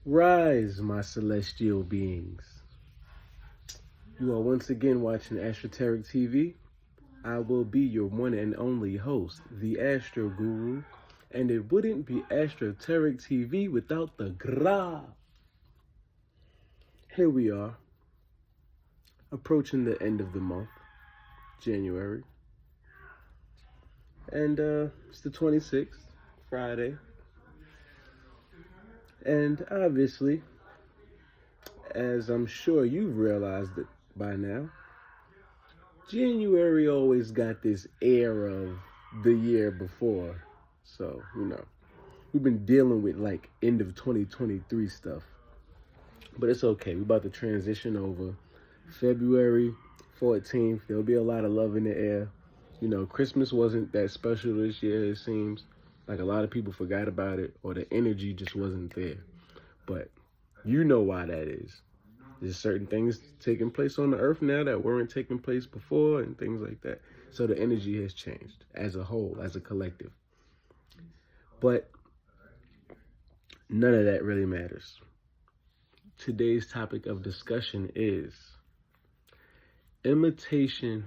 Rise, my celestial beings. You are once again watching Astroteric TV. I will be your one and only host, the Astro Guru, and it wouldn't be Astroteric TV without the gra. Here we are, approaching the end of the month, January, and it's the 26th, Friday, and obviously, as I'm sure you've realized it by now, January always got this air of the year before. So, we've been dealing with like end of 2023 stuff. But it's okay. We're about to transition over. February 14th, there'll be a lot of love in the air. Christmas wasn't that special this year, it seems. Like a lot of people forgot about it, or the energy just wasn't there. But you know why that is. There's certain things taking place on the earth now that weren't taking place before and things like that. So the energy has changed as a whole, as a collective. But none of that really matters. Today's topic of discussion is imitation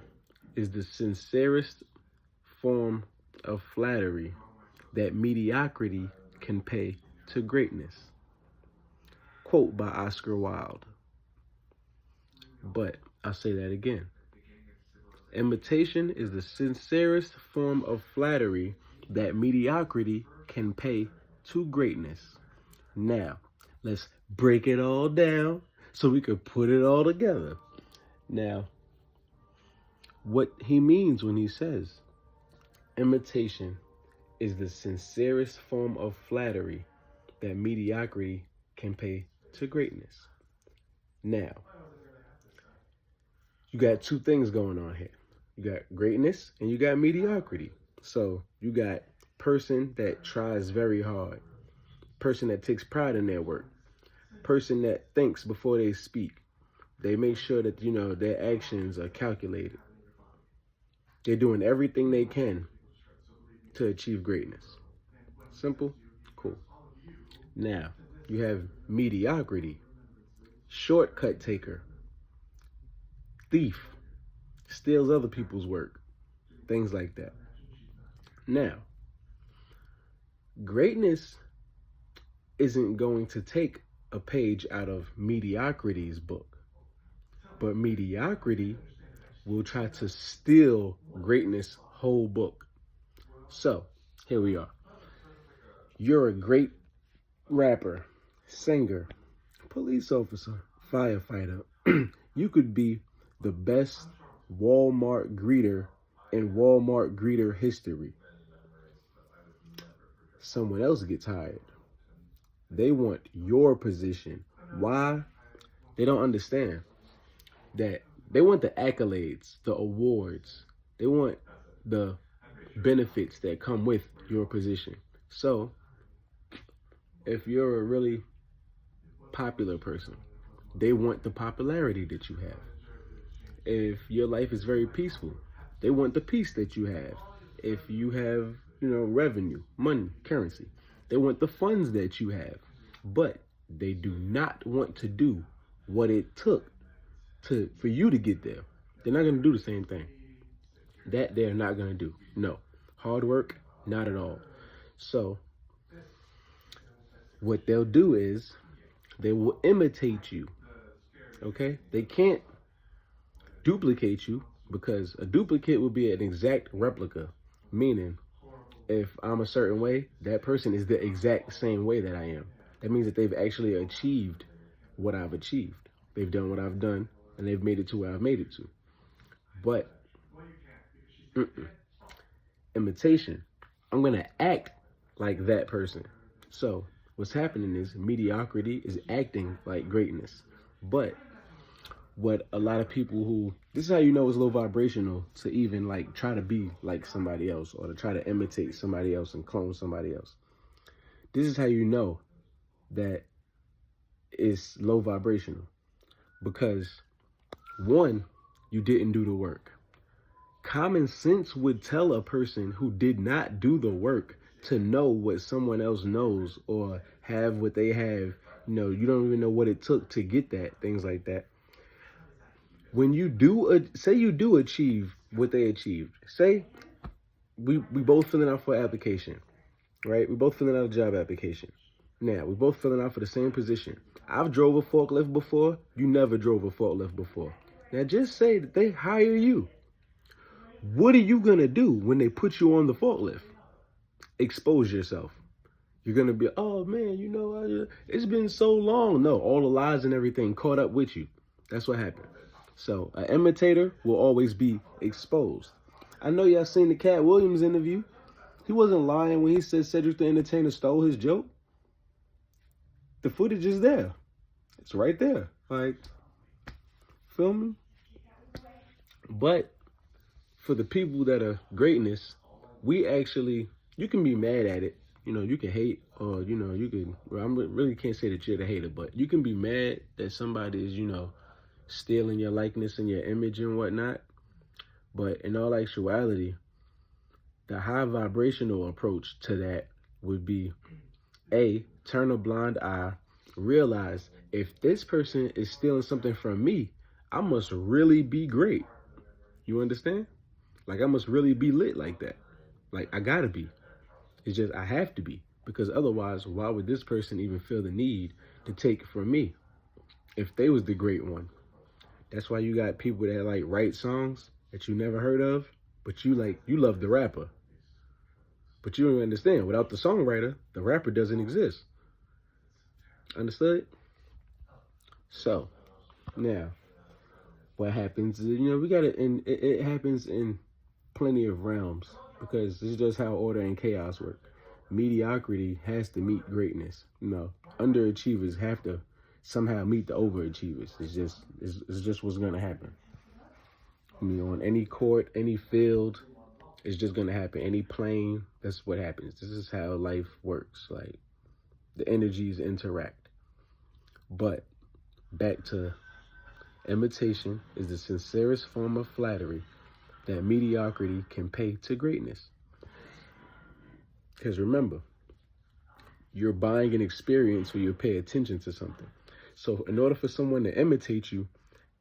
is the sincerest form of flattery that mediocrity can pay to greatness. Quote by Oscar Wilde. But I'll say that again. Imitation is the sincerest form of flattery that mediocrity can pay to greatness. Now, let's break it all down so we can put it all together. Now, what he means when he says imitation is the sincerest form of flattery that mediocrity can pay to greatness. Now, you got two things going on here. You got greatness and you got mediocrity. So you got person that tries very hard, person that takes pride in their work, person that thinks before they speak. They make sure that, their actions are calculated. They're doing everything they can to achieve greatness. Simple? Cool. Now, you have mediocrity, shortcut taker, thief, steals other people's work, things like that. Now, greatness isn't going to take a page out of mediocrity's book, but mediocrity will try to steal greatness' whole book. So, here we are. You're a great rapper, singer, police officer, firefighter. You could be the best Walmart greeter in Walmart greeter history. Someone else gets hired. They want your position. Why? They don't understand that they want the accolades, the awards. They want the benefits that come with your position. So, if you're a really popular person, they want the popularity that you have. If your life is very peaceful, they want the peace that you have. If you have, revenue, money, currency, they want the funds that you have. But they do not want to do what it took for you to get there. They're not going to do the same thing. That they're not going to do. No. Hard work, not at all. So, what they'll do is they will imitate you. Okay? They can't duplicate you because a duplicate would be an exact replica. Meaning, if I'm a certain way, that person is the exact same way that I am. That means that they've actually achieved what I've achieved. They've done what I've done, and they've made it to where I've made it to. But imitation, I'm going to act like that person. So what's happening is mediocrity is acting like greatness. But what a lot of people this is how you know it's low vibrational to even like try to be like somebody else or to try to imitate somebody else and clone somebody else. This is how you know that it's low vibrational. Because one, you didn't do the work. Common sense would tell a person who did not do the work to know what someone else knows or have what they have You don't even know what it took to get that, things like that. When you say you do achieve what they achieved, say we both filling out for application, right? We both filling out a job application. Now, we both filling out for the same position. I've drove a forklift before. You never drove a forklift before. Now, just say that they hire you. What are you going to do when they put you on the forklift? Expose yourself. You're going to be, oh, man, it's been so long. No, all the lies and everything caught up with you. That's what happened. So, an imitator will always be exposed. I know y'all seen the Cat Williams interview. He wasn't lying when he said Cedric the Entertainer stole his joke. The footage is there. It's right there. Like, feel me? But for the people that are greatness, you can be mad at it. You can hate, or, I really can't say that you're the hater, but you can be mad that somebody is, stealing your likeness and your image and whatnot. But in all actuality, the high vibrational approach to that would be, A, turn a blind eye, realize if this person is stealing something from me, I must really be great. You understand? Like, I must really be lit like that. Like, I gotta be. It's just, I have to be. Because otherwise, why would this person even feel the need to take from me if they was the great one? That's why you got people that like write songs that you never heard of, but you love the rapper. But you don't understand. Without the songwriter, the rapper doesn't exist. Understood? So, now, what happens is, it happens in plenty of realms, because this is just how order and chaos work. Mediocrity has to meet greatness. Underachievers have to somehow meet the overachievers. It's just what's going to happen. On any court, any field, it's just going to happen. Any plane, that's what happens. This is how life works. Like, the energies interact. But back to imitation is the sincerest form of flattery that mediocrity can pay to greatness. Because remember, you're buying an experience where you pay attention to something. So in order for someone to imitate you,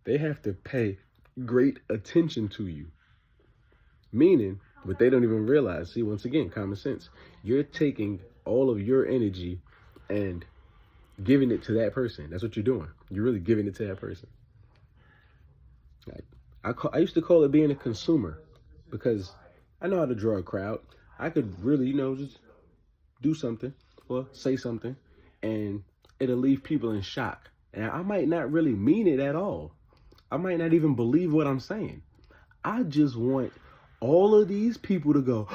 they have to pay great attention to you. Meaning, what they don't even realize, see, once again, common sense. You're taking all of your energy and giving it to that person. That's what you're doing. You're really giving it to that person. I used to call it being a consumer, because I know how to draw a crowd. I could really, just do something or say something, and it'll leave people in shock. And I might not really mean it at all. I might not even believe what I'm saying. I just want all of these people to go,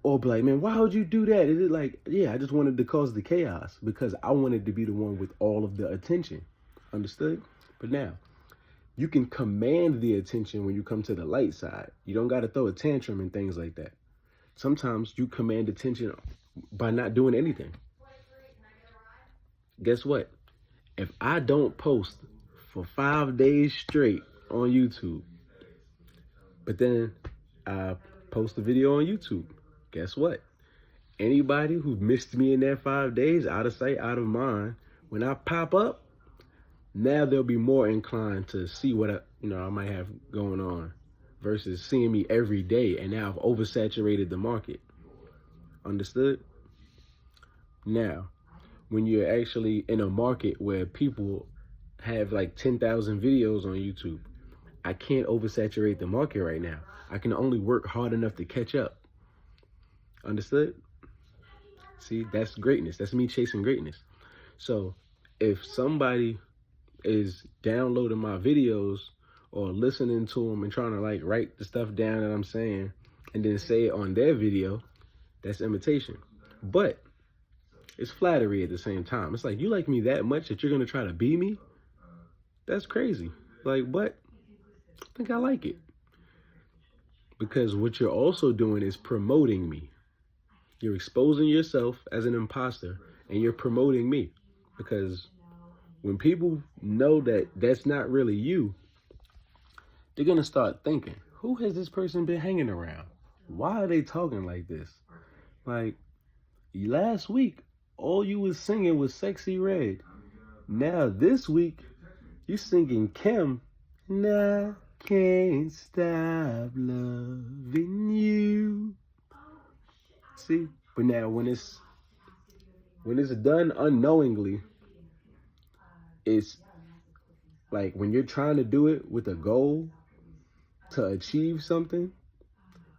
or be like, man, why would you do that? Is it like, yeah, I just wanted to cause the chaos because I wanted to be the one with all of the attention. Understood? But now, you can command the attention when you come to the light side. You don't got to throw a tantrum and things like that. Sometimes you command attention by not doing anything. Guess what? If I don't post for 5 days straight on YouTube, but then I post a video on YouTube, guess what? Anybody who missed me in that 5 days, out of sight, out of mind, when I pop up, now they'll be more inclined to see what I might have going on versus seeing me every day, and now I've oversaturated the market. Understood? Now, when you're actually in a market where people have like 10,000 videos on YouTube, I can't oversaturate the market right now. I can only work hard enough to catch up. Understood? See, that's greatness. That's me chasing greatness. So if somebody is downloading my videos or listening to them and trying to write the stuff down that I'm saying and then say it on their video, that's imitation. But it's flattery at the same time. It's like, you like me that much that you're going to try to be me? That's crazy. But I think I like it. Because what you're also doing is promoting me. You're exposing yourself as an imposter and you're promoting me. Because when people know that that's not really you, they're going to start thinking, who has this person been hanging around? Why are they talking like this? Last week, all you was singing was Sexy Red. Now this week, you singing Kim. And I can't stop loving you. See? But now when it's done unknowingly, it's like when you're trying to do it with a goal to achieve something,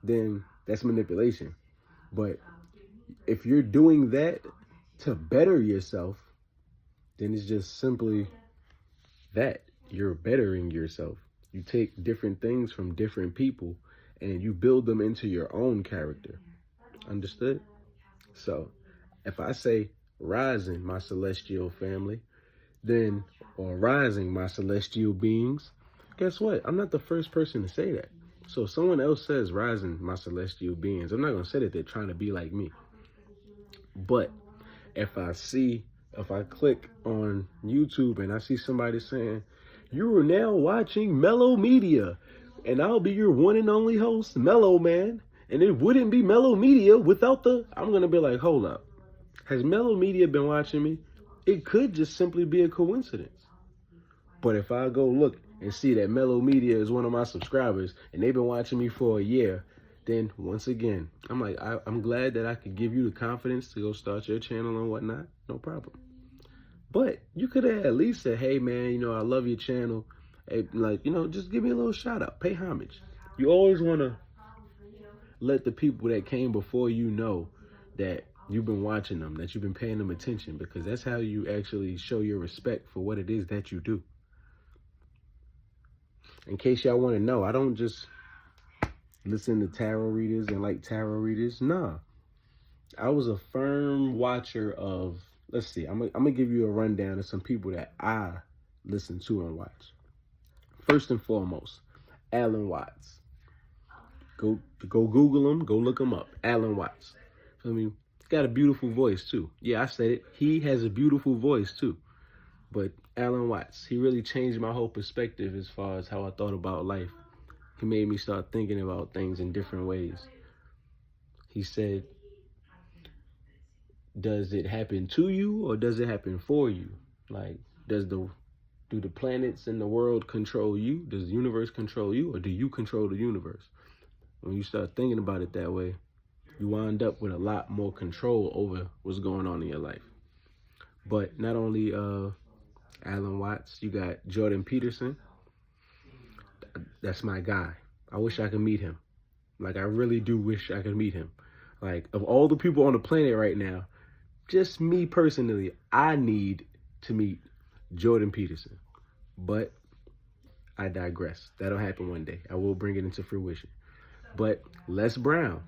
then that's manipulation. But if you're doing that to better yourself, then it's just simply that. You're bettering yourself. You take different things from different people and you build them into your own character. Understood? So if I say rising, my celestial family, then, or rising, my celestial beings, guess what? I'm not the first person to say that. So if someone else says rising, my celestial beings, I'm not going to say that they're trying to be like me. But if I click on YouTube and I see somebody saying, you are now watching Mellow Media, and I'll be your one and only host, Mellow Man, and it wouldn't be Mellow Media without I'm going to be like, hold up. Has Mellow Media been watching me? It could just simply be a coincidence. But if I go look and see that Mellow Media is one of my subscribers and they've been watching me for a year, then once again, I'm like, I'm glad that I could give you the confidence to go start your channel and whatnot. No problem. But you could have at least said, hey, man, I love your channel. Hey, just give me a little shout out. Pay homage. You always want to let the people that came before you know that you've been watching them, that you've been paying them attention, because that's how you actually show your respect for what it is that you do. In case y'all want to know, I don't just listen to tarot readers and like tarot readers. Nah. I was a firm watcher of, let's see, I'm gonna give you a rundown of some people that I listen to and watch. First and foremost, Alan Watts. Go Google him, go look him up. Alan Watts. He's got a beautiful voice too. Yeah, I said it. He has a beautiful voice too. But Alan Watts, he really changed my whole perspective as far as how I thought about life. He made me start thinking about things in different ways. He said, does it happen to you or does it happen for you? Like, do the planets in the world control you? Does the universe control you, or do you control the universe? When you start thinking about it that way, you wind up with a lot more control over what's going on in your life. But not only Alan Watts, you got Jordan Peterson. That's my guy. I wish I could meet him. Like, I really do wish I could meet him. Like, of all the people on the planet right now, just me personally, I need to meet Jordan Peterson. But I digress. That'll happen one day. I will bring it into fruition. But Les Brown,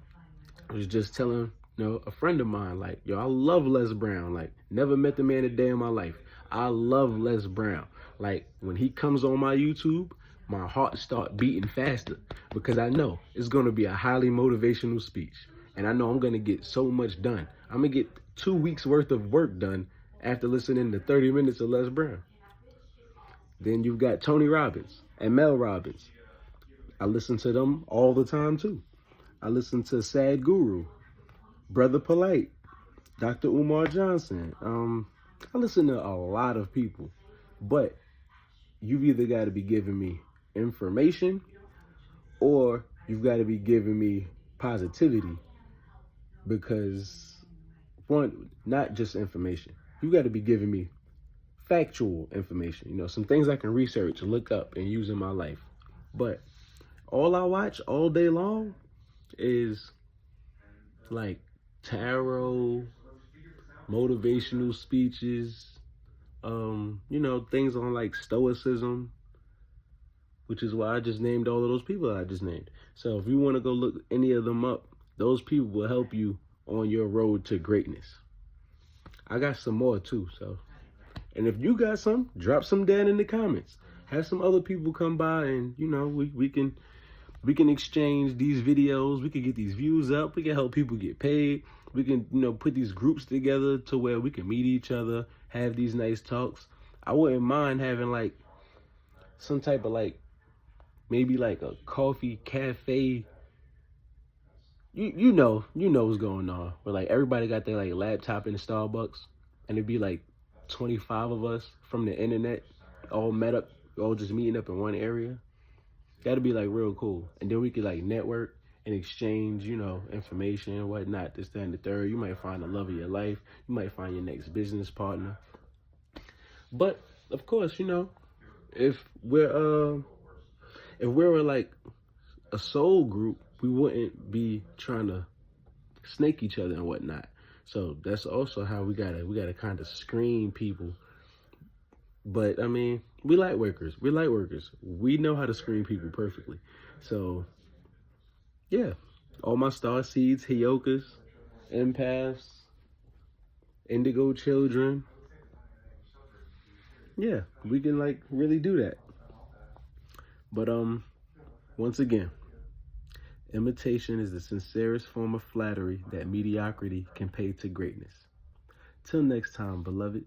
I was just telling a friend of mine, like, yo, I love Les Brown. Like, never met the man a day in my life. I love Les Brown. Like, when he comes on my YouTube, my heart start beating faster because I know it's going to be a highly motivational speech. And I know I'm going to get so much done. I'm going to get 2 weeks worth of work done after listening to 30 minutes of Les Brown. Then you've got Tony Robbins and Mel Robbins. I listen to them all the time too. I listen to Sad Guru, Brother Polite, Dr. Umar Johnson. I listen to a lot of people, but you've either got to be giving me information or you've got to be giving me positivity, because one, not just information. You got to be giving me factual information, some things I can research, look up, and use in my life. But all I watch all day long is like tarot, motivational speeches, things on like stoicism, which is why I just named all of those people that I just named. So if you want to go look any of them up, those people will help you on your road to greatness. I got some more too, so. And if you got some, drop some down in the comments. Have some other people come by and, we can exchange these videos. We can get these views up. We can help people get paid. We can, put these groups together to where we can meet each other, have these nice talks. I wouldn't mind having like some type of maybe like a coffee cafe you know what's going on. But like everybody got their like laptop in Starbucks, and it'd be like 25 of us from the internet, all met up, all just meeting up in one area. That'd be like real cool. And then we could like network and exchange, information and whatnot. This, that, and the third. You might find the love of your life. You might find your next business partner. But of course, if we're like a soul group, we wouldn't be trying to snake each other and whatnot. So that's also how we gotta kind of screen people. But I mean, we light workers. We're light workers. We know how to screen people perfectly. So yeah, all my star seeds, Hiokas, empaths, indigo children. Yeah, we can like really do that. But once again, imitation is the sincerest form of flattery that mediocrity can pay to greatness. Till next time, beloved.